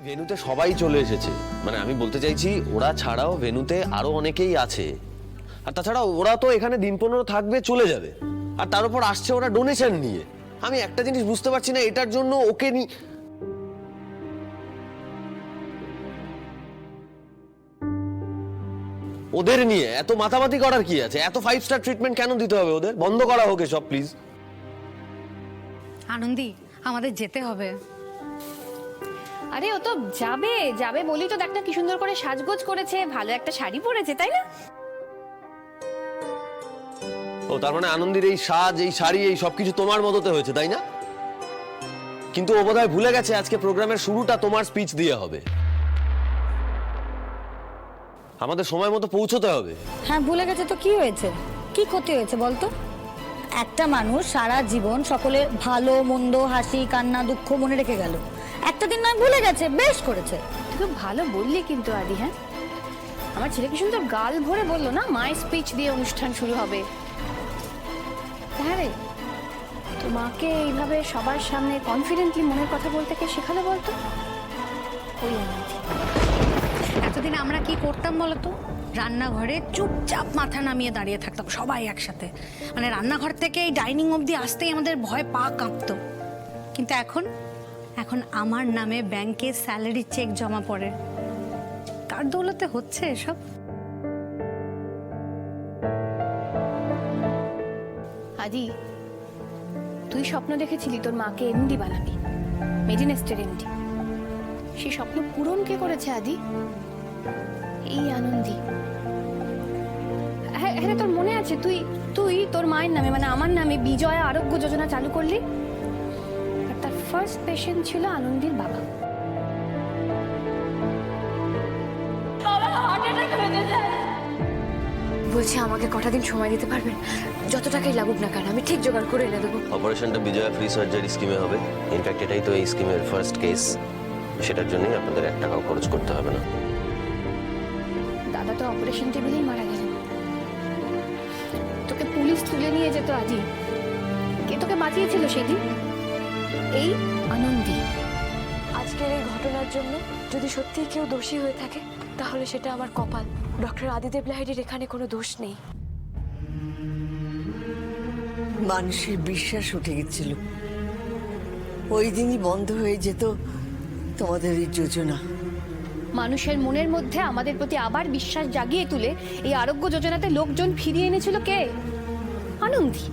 ভেন্যুতে সবাই চলে এসেছে, মানে আমি বলতে চাইছি ওরা ছাড়াও ভেন্যুতে আরো অনেকেই আছে। আর তাছাড়া ওরা তো এখানে দিন 15 থাকবে, চলে যাবে। আর তার উপর আসছে ওরা ডোনেশন নিয়ে। আমি একটা জিনিস বুঝতে পারছি না, এটার জন্য ওকে ওদের নিয়ে এত মাতামাতি করার কি আছে? এত 5 স্টার ট্রিটমেন্ট কেন দিতে হবে ওদের? বন্ধ করা হোক এসব প্লিজ। আনন্দী, আমাদের যেতে হবে। আরে ও তো যাবে যাবে বলি তো দেখ না কি সুন্দর করে সাজগোজ করেছে, ভালো একটা শাড়ি পরেছে, তাই না? ও তার মানে আনন্দের এই সাজ, এই শাড়ি, এই সবকিছু তোমার মতোতে হয়েছে, তাই না? কিন্তু ও বোধহয় ভুলে গেছে আজকে প্রোগ্রামের শুরুটা তোমার স্পিচ দিয়ে হবে। আমাদের সময় মতো পৌঁছতে হবে। হ্যাঁ, ভুলে গেছে তো কি হয়েছে? কি ক্ষতি হয়েছে বলতো? একটা মানুষ সারা জীবন সকলের ভালো মন্দ, হাসি কান্না দুঃখ মনে রেখে গেল, একটা দিন নয় ভুলে গেছে, বেশ করেছে। তুই খুব ভালো বললি কিন্তু আদি। হ্যাঁ, আমার ছেলে কি সুন্দর গাল ভরে বললো না, মাই স্পিচ দিয়ে অনুষ্ঠান শুরু হবে। হ্যাঁ রে, তোর মাকে এইভাবে সবার সামনে কনফিডেন্টলি মনের কথা বলতে কে শেখালো বলতো? ওই আনন্দ। এতদিন আমরা কি করতাম বলতো? রান্নাঘরে চুপচাপ মাথা নামিয়ে দাঁড়িয়ে থাকতাম সবাই একসাথে। মানে রান্নাঘর থেকে এই ডাইনিং অবধি আসতেই আমাদের ভয় পা কাঁপতো। কিন্তু এখন এখন আমার নামে ব্যাংকে স্যালারি চেক জমা পড়ে। কার দৌলতে হচ্ছে এসব? আদি, তুই স্বপ্ন দেখেছিলি তোর মাকে এমডি বানাবি, মেডিনেস্টের এমডি। সেই স্বপ্ন পূরণ কে করেছে আদি? এই আনন্দী। হ্যাঁ হ্যাঁ, তোর মনে আছে তুই তুই তোর মায়ের নামে মানে আমার নামে বিজয়া আরোগ্য যোজনা চালু করলি? আর তার ফার্স্ট পেশেন্ট ছিল আনন্দীর বাবা। বলছি আমাকে কটা দিন সময় দিতে পারবেন? যত টাকাই লাগুক না কেন আমি ঠিক জোগাড় করে এনে দেবো। অপারেশনটা বিজয়া ফ্রি সার্জারি স্কিমে হবে। ইনফ্যাক্ট এটাই তো এই স্কিমের ফার্স্ট কেস। সেটার জন্যই আপনাদের 1 টাকাও খরচ করতে হবে না। দাদা তো অপারেশন টেবিলেই মারা গেলেন। তোকে পুলিশ তুলে নিয়ে যেত আদি। কে তোকে বাঁচিয়েছিল সেদিন? এই আনন্দী। আজকের এই ঘটনার জন্য যদি সত্যিই কেউ দোষী হয়ে থাকে তাহলে সেটা আমার কপাল। ডক্টর আদিদেব লাহিড়ীর এখানে কোনো দোষ নেই। মানুষের বিশ্বাস উঠে গেছিল, ওই দিনই বন্ধ হয়ে যেত তোমাদের এই যোজনা। মানুষের মনের মধ্যে আমাদের প্রতি আবার বিশ্বাস জাগিয়ে তুলে এই আরোগ্য যোজনাতে লোকজন ফিরিয়ে এনেছিল কে? আনন্দী।